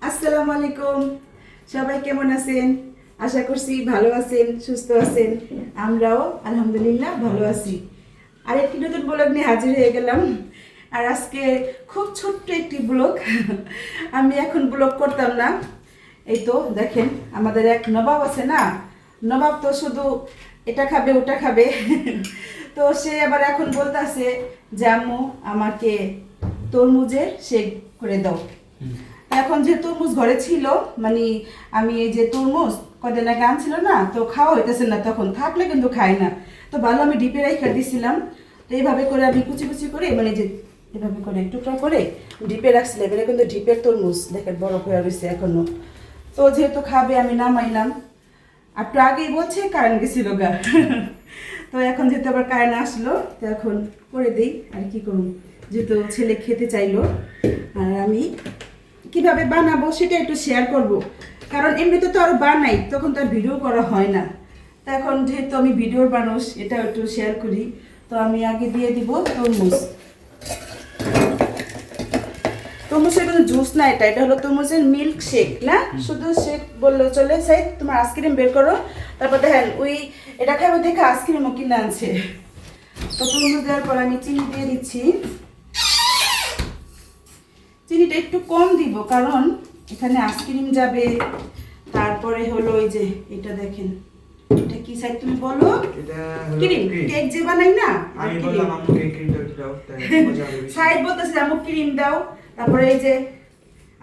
আসসালামু আলাইকুম, সবাই কেমন আছেন? আশা করছি ভালো আছেন, সুস্থ আছেন। আমরাও আলহামদুলিল্লাহ ভালো আছি। আর একটি নতুন ব্লগ নিয়ে হাজির হয়ে গেলাম। আর আজকে খুব ছোট্ট একটি ব্লগ। আমি এখন ব্লগ করতাম না। এই তো দেখেন, আমাদের এক নবাব আছে না, নবাব তো শুধু এটা খাবে ওটা খাবে। তো সে আবার এখন বলতেছে যে আম্মু আমাকে তরমুজের শেক করে দাও। এখন যে তরমুজ ঘরে ছিল, মানে আমি এই যে তরমুজ কদিন আগে আনছিল না, তো খাওয়া হইতেছে না, তখন থাকলে কিন্তু খাই না। তো ভালো আমি ডিপে রেখে দিয়েছিলাম। তো এইভাবে করে আমি কুচি কুচি করে, মানে যে এভাবে করে টুকরা করে ডিপে রাখছিলাম। এটা কিন্তু ডিপের তরমুজ, দেখেন বরফ হয়ে রয়েছে এখনো। তো যেহেতু খাবে আমি নামাইলাম। আর একটু আগেই বলছে কারেন্ট গেছিল গা। তো এখন যেহেতু আবার কারেন্ট আসলো, তো এখন করে দিই। আর কি করুন, যেহেতু ছেলে খেতে চাইলো, আর আমি কিভাবে বানাবো সেটা একটু শেয়ার করব। কারণ এমনিতে তো আরও বানাই, তখন তো আর ভিডিও করা হয় না। তো এখন যেহেতু আমি ভিডিওর মানুষ, এটা একটু শেয়ার করি। তো আমি আগে দিয়ে দিব তরমুজ। তরমুজের কিন্তু জুস না, এটা এটা হলো তরমুজের মিল্ক শেক না, শুধু শেক বললেও চলে। সাই তোমার আইসক্রিম বের করো। তারপর দেখেন ওই এটা খাবে দেখে আইসক্রিমও কিনে আনছে। তো তরমুজ দেওয়ার পর আমি চিনি দিয়ে দিচ্ছি। চিনিটা একটু কম দিব, কারণ এখানে আইসক্রিম যাবে। তারপরে হলো ওই যে এটা দেখেন, এটা কি সাইড তুমি বলো? এটা ক্রিম, কেক যে বানাই না, আমি বললাম আম্মুকে ক্রিমটা দাও, তাই মজা হবে। সাইড বলতেছে আমু ক্রিম দাও, তারপরে এই যে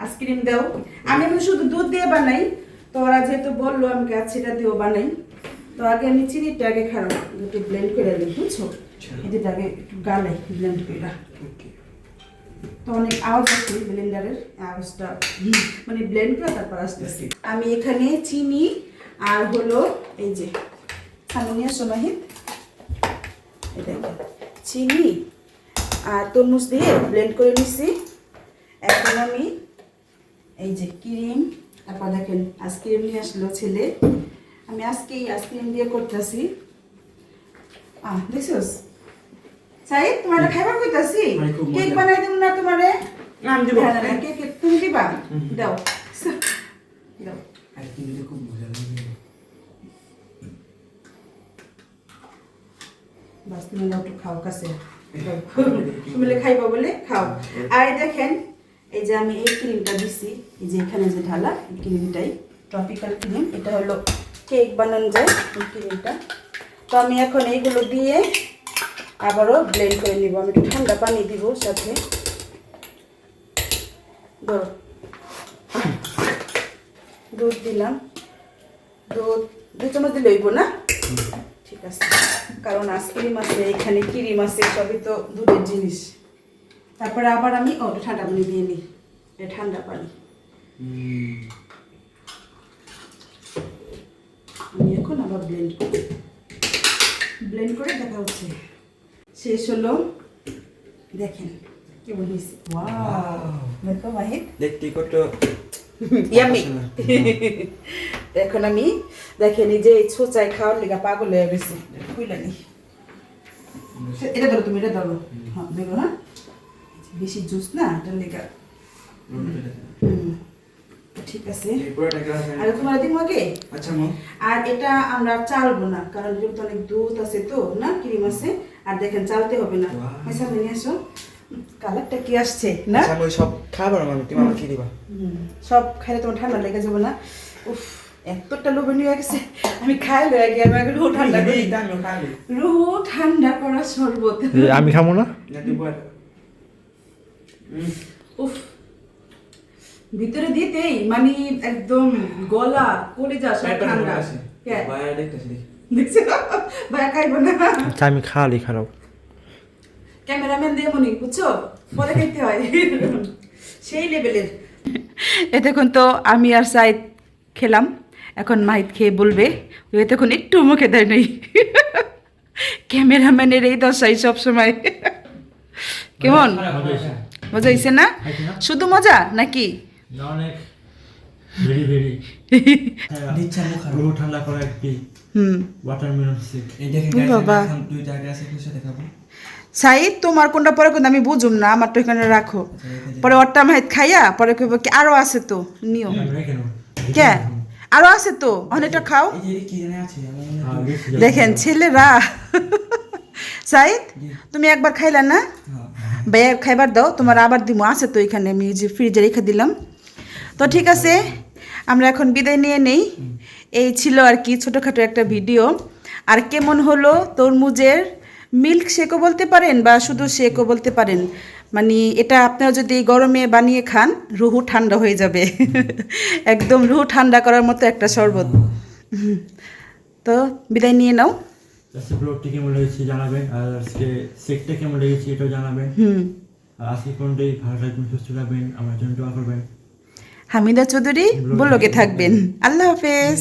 আইসক্রিম দাও। আমি এখন শুধু দুধ দিয়ে বানাই, তো ওরা যেহেতু বললো আমাকে আজ সেটা দিয়েও বানাই। তো আগে আমি চিনিটা আগে খারাপ একটু ব্লেন্ড করে দিই, বুঝছো? এটাকে আগে একটু গালাই ব্লেন্ড করে। তো অনেক আওয়াজ আছে ব্লেন্ডারের, আওয়াজটা মানে ব্লেন্ড করে তারপর আসতেছি। আমি এখানে চিনি আর হলো এই যে সামনিয়া সমাহিত, এটা চিনি আর তরমুজ দিয়ে ব্লেন্ড করে নিছি। এখন আমি এই যে ক্রিম, তারপর দেখেন আইসক্রিম নিয়ে আসলো ছেলে। আমি আজকেই আইসক্রিম দিয়ে করতেছি। দেখছোস সাইদ, তোমার খাইবার কইতাছি, কেক বানাই দেব না তোমারে? না আমি দেব। কেক তুমি দিবা? দাও দাও। আইসক্রিম দিলে খুব মজা লাগে। বাস তুমি নাও, একটু খাও কাছে। তুমি খাইবা বলে খাও। আর দেখেন এই যে আমি এই ক্রিমটা দিছি, এই যে এখানে যে ঢালা এই ক্রিমটাই ট্রপিক্যাল ক্রিম, এটা হলো কেক বানানো যায় এই ক্রিমটা। তো আমি এখন এইগুলো দিয়ে আবারও ব্লেন্ড করে নিব। আমি একটু ঠান্ডা পানি দিব সাথে। ধরো, দুধ দিলাম, দুধ 2 চামচ দিলে হইব না? ঠিক আছে, কারণ আইসক্রিম আছে, এখানে ক্রিম আছে, সবই তো দুধের জিনিস। তারপরে আবার আমি ঠান্ডা পানি দিয়ে নিই, ঠান্ডা পানি। আমি এখন আবার ব্লেন্ড করে দেখা হচ্ছে। শেষ হলো, দেখেন কেমন হয়েছে। ওয়াও, দেখো মাহিদ, দেখতে কত ইয়ামি। এখন আমি দেখেন এই যে ছোচাই খাওয়ার লেগা পাগল হয়ে গেছি। খুইলানি এটা ধরো, তুমি এটা ধরো। হ্যাঁ দেখো, হ্যাঁ বেশি জুস না, এটার লেগা। ঠিক আছে, আর তোমার দিন আগে। আচ্ছা মা, আর এটা আমরা চালবো না, কারণ যেহেতু অনেক দুধ আছে তো না, ক্রিম আছে। আর দেখেন চালতে হবে না। সামনে নিয়ে আসো, কালারটা কি আসছে না? আচ্ছা আমি সব খাবার মামি, তুমি আমাকে দিবা। সব খাইলে তোমার ঠান্ডা লেগে যাবে না? উফ, এতটা লোভনীয় হয়ে গেছে। আমি খাই লয়ে গিয়ে আমি আগে রুহু ঠান্ডা করি। রুহু ঠান্ডা করা শরবত আমি খাবো না। উফ, ভিতরে দিতেই মানে একদম গলা কলিজা সব ঠান্ডা। দেখছো ভাই, খাইবো না। আচ্ছা আমি খালি খারাপ। ক্যামেরাম্যান দিয়ে মনি, বুঝছো, পরে খাইতে হয় সেই লেভেলের। এতক্ষণ তো আমি আর সাইদ খেলাম, এখন মাহিদ খেয়ে বলবে। ওই এতক্ষণ একটু মুখে দেয় নেই। ক্যামেরাম্যানের এই দশাই সবসময়। কেমন মজা হয়েছে না? শুধু মজা নাকি? অনেক ভেরি ভেরি ঠান্ডা করা একটি ওয়াটারমেলন শেক। এই দেখেন গাইস, বাবা, এখন 2টা গ্লাসে খুশি দেখাবো। সাইদ তোমার কোনটা পরে কোনটা আমি বুঝুম না, আমারটা এখানে রাখো। পরে ওরটা আমি খাইয়া পরে কইব কি আরো আছে তো নিও। আমি রেখে নেবো। কে আরো আছে তো অনেকটা খাও। এই যে কি জানে আছে আমার মনে হয়। বেশি যাবে। দেখেন ছেলেরা সাইদ তুমি একবার খাইলা না, ভাইয়া খাইবার দাও, তোমার আবার দিমো, আছে তো এখানে, আমি এই যে ফ্রিজে রেখে দিলাম। তো ঠিক আছে, আমরা এখন বিদায় নিয়ে নেই। এই ছিল আর কি ছোটোখাটো একটা ভিডিও। আর কেমন হলো তরমুজের মিল্ক শেকও বলতে পারেন বা শুধু শেকও বলতে পারেন, মানে এটা আপনারা যদি গরমে বানিয়ে খান রুহু ঠান্ডা হয়ে যাবে একদম রুহু ঠান্ডা করার মতো একটা শরবত। তো বিদায় নিয়ে নাও। আজকে ব্লগটি কেমন লেগেছে জানাবেন, আর আজকে সেটটা কেমন লেগেছে এটাও জানাবেন। আর আজকে কোনটাই ভালো থাকবেন, সুস্থ থাকবেন, আমার জন্য দোয়া করবেন। হামিদা চৌধুরী ব্লগে থাকবেন। আল্লাহ হাফেজ।